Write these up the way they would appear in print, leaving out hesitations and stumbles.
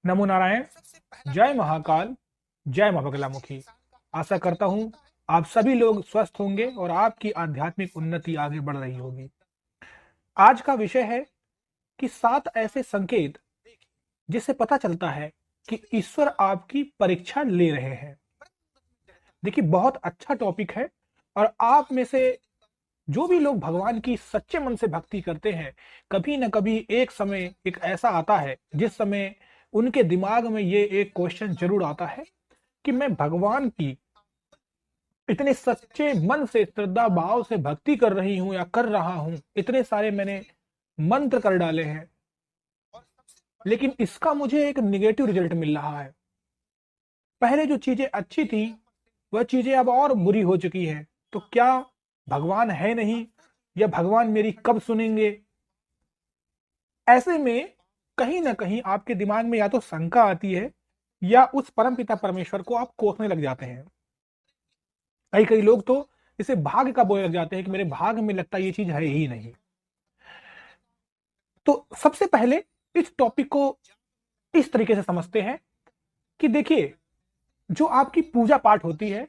नमो नारायण। जय महाकाल। जय मां बगलामुखी। आशा करता हूं आप सभी लोग स्वस्थ होंगे और आपकी आध्यात्मिक उन्नति आगे बढ़ रही होगी। आज का विषय है कि 7 ऐसे संकेत जिससे पता चलता है कि ईश्वर आपकी परीक्षा ले रहे हैं। देखिए, बहुत अच्छा टॉपिक है। और आप में से जो भी लोग भगवान की सच्चे मन से भक्ति करते हैं, कभी न कभी एक समय एक ऐसा आता है जिस समय उनके दिमाग में ये एक क्वेश्चन जरूर आता है कि मैं भगवान की इतने सच्चे मन से श्रद्धा भाव से भक्ति कर रही हूं या कर रहा हूं, इतने सारे मैंने मंत्र कर डाले हैं, लेकिन इसका मुझे एक निगेटिव रिजल्ट मिल रहा है। पहले जो चीजें अच्छी थी वह चीजें अब और बुरी हो चुकी है। तो क्या भगवान है नहीं, या भगवान मेरी कब सुनेंगे? ऐसे में कहीं ना कहीं आपके दिमाग में या तो शंका आती है या उस परम पिता परमेश्वर को आप कोसने लग जाते हैं। कई कई लोग तो इसे भाग्य का बोलने लग जाते हैं कि मेरे भाग्य में लगता ये चीज है ही नहीं। तो सबसे पहले इस टॉपिक को इस तरीके से समझते हैं कि देखिए, जो आपकी पूजा पाठ होती है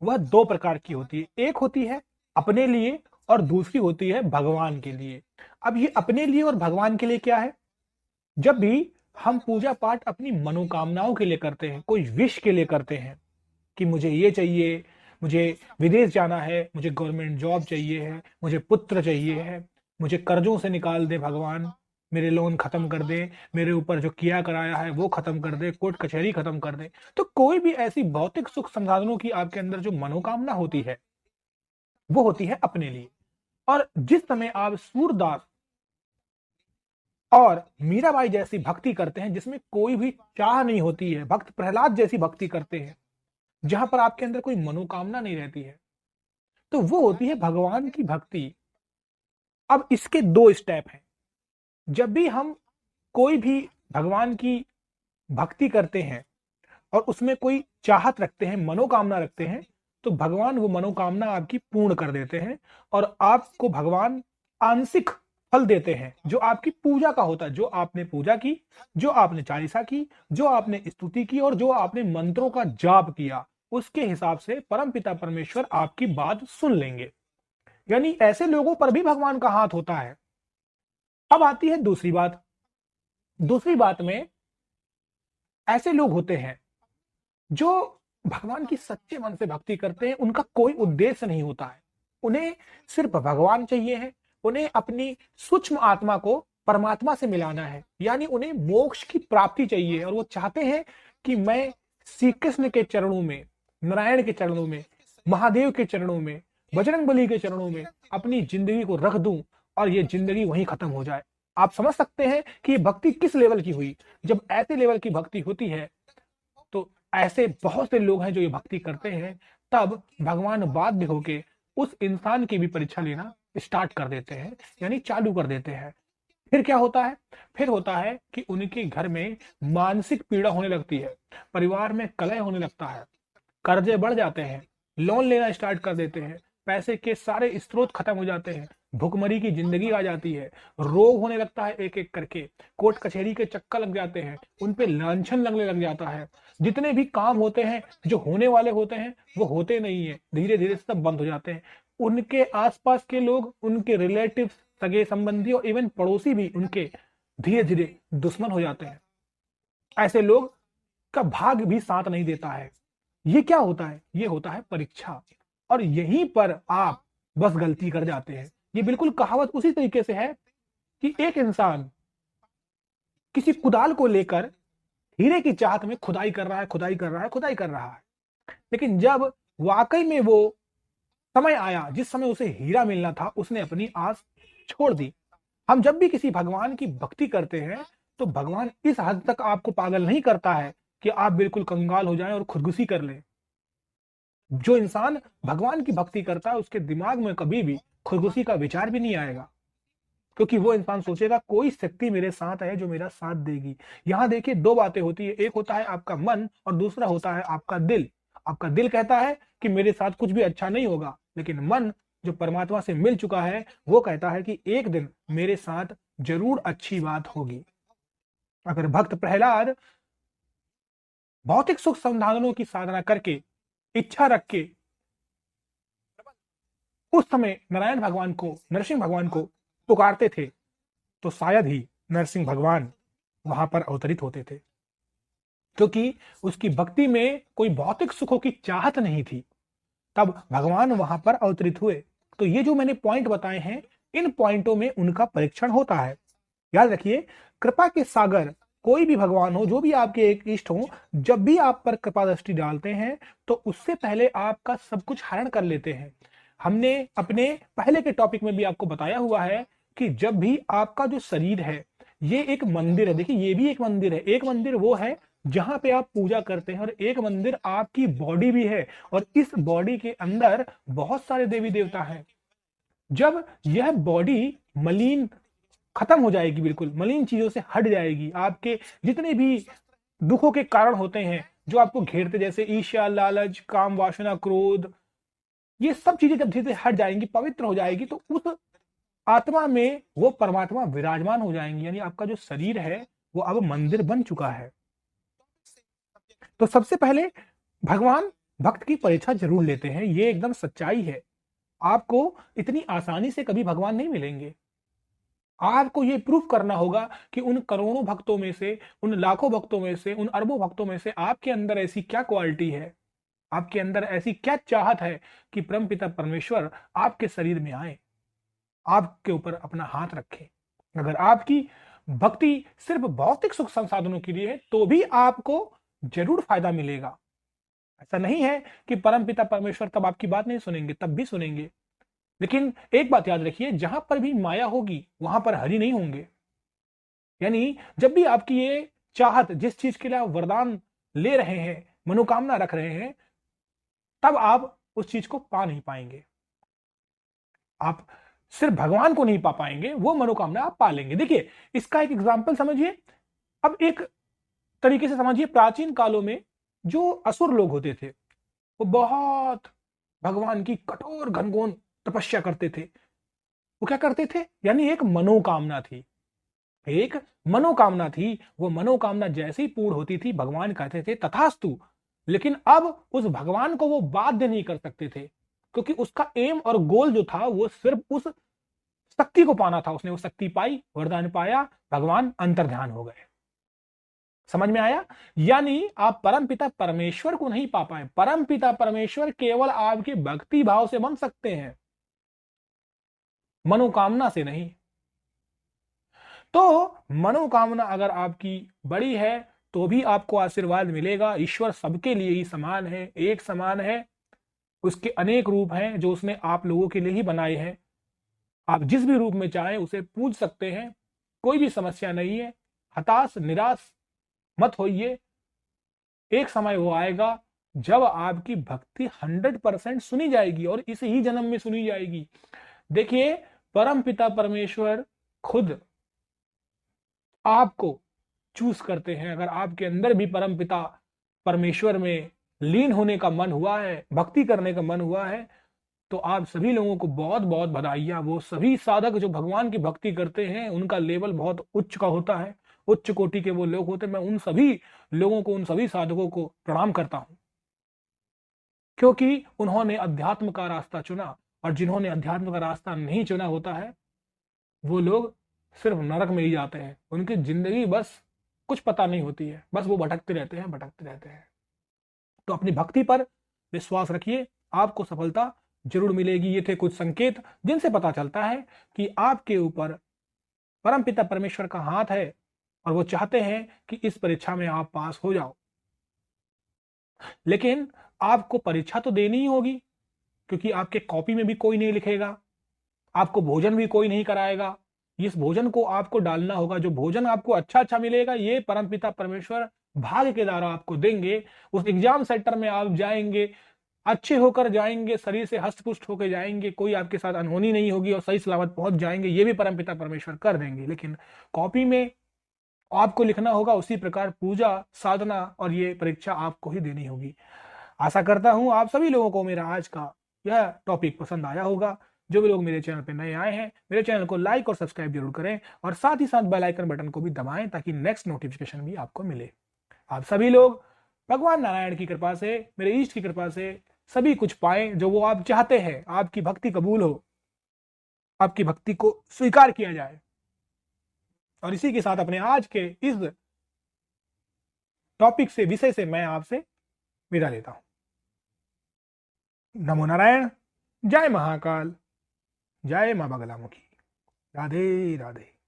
वह दो प्रकार की होती है। एक होती है अपने लिए और दूसरी होती है भगवान के लिए। अब ये अपने लिए और भगवान के लिए क्या है? जब भी हम पूजा पाठ अपनी मनोकामनाओं के लिए करते हैं, कोई विश के लिए करते हैं कि मुझे ये चाहिए, मुझे विदेश जाना है, मुझे गवर्नमेंट जॉब चाहिए है, मुझे पुत्र चाहिए है, मुझे कर्जों से निकाल दे भगवान, मेरे लोन खत्म कर दे, मेरे ऊपर जो किया कराया है वो खत्म कर दे, कोर्ट कचहरी खत्म कर दे। तो कोई भी ऐसी भौतिक सुख संसाधनों की आपके अंदर जो मनोकामना होती है वो होती है अपने लिए। और जिस समय आप सूरदास और मीराबाई जैसी भक्ति करते हैं जिसमें कोई भी चाह नहीं होती है, भक्त प्रहलाद जैसी भक्ति करते हैं जहां पर आपके अंदर कोई मनोकामना नहीं रहती है, तो वो होती है भगवान की भक्ति। अब इसके दो स्टेप हैं। जब भी हम कोई भी भगवान की भक्ति करते हैं और उसमें कोई चाहत रखते हैं, मनोकामना रखते हैं, तो भगवान वो मनोकामना आपकी पूर्ण कर देते हैं और आपको भगवान आंशिक फल देते हैं जो आपकी पूजा का होता है। जो आपने पूजा की, जो आपने चालीसा की, जो आपने स्तुति की और जो आपने मंत्रों का जाप किया, उसके हिसाब से परमपिता परमेश्वर आपकी बात सुन लेंगे। यानी ऐसे लोगों पर भी भगवान का हाथ होता है। अब आती है दूसरी बात। दूसरी बात में ऐसे लोग होते हैं जो भगवान की सच्चे मन से भक्ति करते हैं, उनका कोई उद्देश्य नहीं होता है, उन्हें सिर्फ भगवान चाहिए है, उन्हें अपनी सूक्ष्म आत्मा को परमात्मा से मिलाना है, यानी उन्हें मोक्ष की प्राप्ति चाहिए। और वो चाहते हैं कि मैं श्री कृष्ण के चरणों में, नारायण के चरणों में, महादेव के चरणों में, बजरंग बली के चरणों में अपनी जिंदगी को रख दूं और ये जिंदगी वहीं खत्म हो जाए। आप समझ सकते हैं कि ये भक्ति किस लेवल की हुई। जब ऐसे लेवल की भक्ति होती है तो ऐसे बहुत से लोग हैं जो ये भक्ति करते हैं, तब भगवान बाध्य होके उस इंसान की भी परीक्षा लेना स्टार्ट कर देते हैं, यानी चालू कर देते हैं। फिर क्या होता है? फिर होता है कि उनके घर में मानसिक पीड़ा होने लगती है, परिवार में कलह होने लगता है, कर्जे बढ़ जाते हैं, लोन लेना स्टार्ट कर देते हैं, पैसे के सारे स्रोत खत्म हो जाते हैं, भुखमरी की जिंदगी आ जाती है, रोग होने लगता है एक एक करके, कोर्ट कचहरी के चक्कर लग जाते हैं, उन पे लांछन लगने लग जाता है। जितने भी काम होते हैं, जो होने वाले होते हैं, वो होते नहीं है, धीरे धीरे सब बंद हो जाते हैं। उनके आसपास के लोग, उनके रिलेटिव, सगे संबंधी और इवन पड़ोसी भी उनके धीरे धीरे दुश्मन हो जाते हैं। ऐसे लोग का भाग भी साथ नहीं देता है। ये क्या होता है? ये होता है परीक्षा। और यहीं पर आप बस गलती कर जाते हैं। ये बिल्कुल कहावत उसी तरीके से है कि एक इंसान किसी कुदाल को लेकर हीरे की चाहत में खुदाई कर रहा है, खुदाई कर रहा है, खुदाई कर रहा है, लेकिन जब वाकई में वो समय आया जिस समय उसे हीरा मिलना था, उसने अपनी आस छोड़ दी। हम जब भी किसी भगवान की भक्ति करते हैं तो भगवान इस हद तक आपको पागल नहीं करता है कि आप बिल्कुल कंगाल हो जाएं और खुदकुशी कर लें। जो इंसान भगवान की भक्ति करता है उसके दिमाग में कभी भी खुदकुशी का विचार भी नहीं आएगा, क्योंकि वो इंसान सोचेगा कोई शक्ति मेरे साथ है जो मेरा साथ देगी। यहां देखिए, दो बातें होती है, एक होता है आपका मन और दूसरा होता है आपका दिल। आपका दिल कहता है कि मेरे साथ कुछ भी अच्छा नहीं होगा, लेकिन मन जो परमात्मा से मिल चुका है वो कहता है कि एक दिन मेरे साथ जरूर अच्छी बात होगी। अगर भक्त प्रहलाद भौतिक सुख संसाधनों की साधना करके, इच्छा रख के उस समय नारायण भगवान को, नरसिंह भगवान को पुकारते थे, तो शायद ही नरसिंह भगवान वहां पर अवतरित होते थे, क्योंकि उसकी भक्ति में कोई भौतिक सुखों की चाहत नहीं थी। तब भगवान वहां पर अवतरित हुए। तो ये जो मैंने पॉइंट बताए हैं, इन पॉइंटों में उनका परीक्षण होता है। याद रखिए, कृपा के सागर कोई भी भगवान हो, जो भी आपके एक इष्ट हो, जब भी आप पर कृपा दृष्टि डालते हैं तो उससे पहले आपका सब कुछ हरण कर लेते हैं। हमने अपने पहले के टॉपिक में भी आपको बताया हुआ है कि जब भी आपका जो शरीर है ये एक मंदिर है, देखिए ये भी एक मंदिर है। एक मंदिर वो है जहां पे आप पूजा करते हैं, और एक मंदिर आपकी बॉडी भी है, और इस बॉडी के अंदर बहुत सारे देवी देवता हैं। जब यह बॉडी मलिन खत्म हो जाएगी, बिल्कुल मलिन चीजों से हट जाएगी, आपके जितने भी दुखों के कारण होते हैं जो आपको घेरते, जैसे ईर्ष्या, लालच, काम, वासना, क्रोध, ये सब चीजें जब धीरे धीरे हट जाएंगी, पवित्र हो जाएगी, तो उस आत्मा में वो परमात्मा विराजमान हो जाएंगे। यानी आपका जो शरीर है वो अब मंदिर बन चुका है। तो सबसे पहले भगवान भक्त की परीक्षा जरूर लेते हैं, ये एकदम सच्चाई है। आपको इतनी आसानी से कभी भगवान नहीं मिलेंगे। आपको ये प्रूफ करना होगा कि उन करोड़ों भक्तों में से, उन लाखों भक्तों में से, उन अरबों भक्तों में से आपके अंदर ऐसी क्या क्वालिटी है, आपके अंदर ऐसी क्या चाहत है कि परमपिता परमेश्वर आपके शरीर में आए, आपके ऊपर अपना हाथ रखे। अगर आपकी भक्ति सिर्फ भौतिक सुख संसाधनों के लिए है तो भी आपको जरूर फायदा मिलेगा। ऐसा नहीं है कि परमपिता परमेश्वर तब आपकी बात नहीं सुनेंगे, तब भी सुनेंगे। लेकिन एक बात याद रखिए, जहां पर भी माया होगी वहां पर हरि नहीं होंगे। यानी जब भी आपकी ये चाहत, जिस चीज के लिए आप वरदान ले रहे हैं, मनोकामना रख रहे हैं, तब आप उस चीज को पा नहीं पाएंगे। आप सिर्फ भगवान को नहीं पा पाएंगे, वो मनोकामना आप पा लेंगे। देखिए इसका एक एग्जाम्पल समझिए। अब एक तरीके से समझिए, प्राचीन कालों में जो असुर लोग होते थे वो बहुत भगवान की कठोर घनघोर तपस्या करते थे। वो क्या करते थे, यानी एक मनोकामना थी, एक मनोकामना थी। वो मनोकामना जैसे ही पूर्ण होती थी भगवान कहते थे तथास्तु। लेकिन अब उस भगवान को वो बाध्य नहीं कर सकते थे, क्योंकि उसका एम और गोल जो था वो सिर्फ उस शक्ति को पाना था। उसने वो शक्ति पाई, वरदान पाया, भगवान अंतर्ध्यान हो गए। समझ में आया? यानी आप परमपिता परमेश्वर को नहीं पा पाए। परमपिता परमेश्वर केवल आपके भक्ति भाव से बन सकते हैं, मनोकामना से नहीं। तो मनोकामना अगर आपकी बड़ी है तो भी आपको आशीर्वाद मिलेगा। ईश्वर सबके लिए ही समान है, एक समान है। उसके अनेक रूप हैं जो उसने आप लोगों के लिए ही बनाए हैं। आप जिस भी रूप में चाहें उसे पूज सकते हैं, कोई भी समस्या नहीं है। हताश निराश मत होइए। एक समय वो आएगा जब आपकी भक्ति 100% सुनी जाएगी, और इस ही जन्म में सुनी जाएगी। देखिए परम पिता परमेश्वर खुद आपको चूज करते हैं। अगर आपके अंदर भी परम पिता परमेश्वर में लीन होने का मन हुआ है, भक्ति करने का मन हुआ है, तो आप सभी लोगों को बहुत बहुत बधाइयां। वो सभी साधक जो भगवान की भक्ति करते हैं उनका लेवल बहुत उच्च का होता है, उच्च कोटि के वो लोग होते हैं। मैं उन सभी लोगों को, उन सभी साधकों को प्रणाम करता हूं, क्योंकि उन्होंने अध्यात्म का रास्ता चुना। और जिन्होंने अध्यात्म का रास्ता नहीं चुना होता है वो लोग सिर्फ नरक में ही जाते हैं। उनकी जिंदगी बस कुछ पता नहीं होती है, बस वो भटकते रहते हैं, भटकते रहते हैं। तो अपनी भक्ति पर विश्वास रखिए, आपको सफलता जरूर मिलेगी। ये थे कुछ संकेत जिनसे पता चलता है कि आपके ऊपर परमपिता परमेश्वर का हाथ है, और वो चाहते हैं कि इस परीक्षा में आप पास हो जाओ। लेकिन आपको परीक्षा तो देनी ही होगी, क्योंकि आपके कॉपी में भी कोई नहीं लिखेगा, आपको भोजन भी कोई नहीं कराएगा। इस भोजन को आपको डालना होगा। जो भोजन आपको अच्छा अच्छा मिलेगा ये परमपिता परमेश्वर भाग्य के द्वारा आपको देंगे। उस एग्जाम सेंटर में आप जाएंगे, अच्छे होकर जाएंगे, शरीर से हष्ट पुष्ट होकर जाएंगे, कोई आपके साथ अनहोनी नहीं होगी, और सही सलामत पहुंच जाएंगे। ये भी परमपिता परमेश्वर कर देंगे। लेकिन कॉपी में आपको लिखना होगा, उसी प्रकार पूजा साधना और ये परीक्षा आपको ही देनी होगी। आशा करता हूं आप सभी लोगों को मेरा आज का यह टॉपिक पसंद आया होगा। जो भी लोग मेरे चैनल पे नए आए हैं, मेरे चैनल को लाइक और सब्सक्राइब जरूर करें, और साथ ही साथ बेल आइकन बटन को भी दबाएं ताकि नेक्स्ट नोटिफिकेशन भी आपको मिले। आप सभी लोग भगवान नारायण की कृपा से, मेरे ईष्ट की कृपा से सभी कुछ पाएं जो वो आप चाहते हैं, आपकी भक्ति कबूल हो, आपकी भक्ति को स्वीकार किया जाए। और इसी के साथ अपने आज के इस टॉपिक से, विषय से मैं आपसे विदा लेता हूं। नमो नारायण। जय महाकाल। जय मां बगलामुखी। राधे राधे।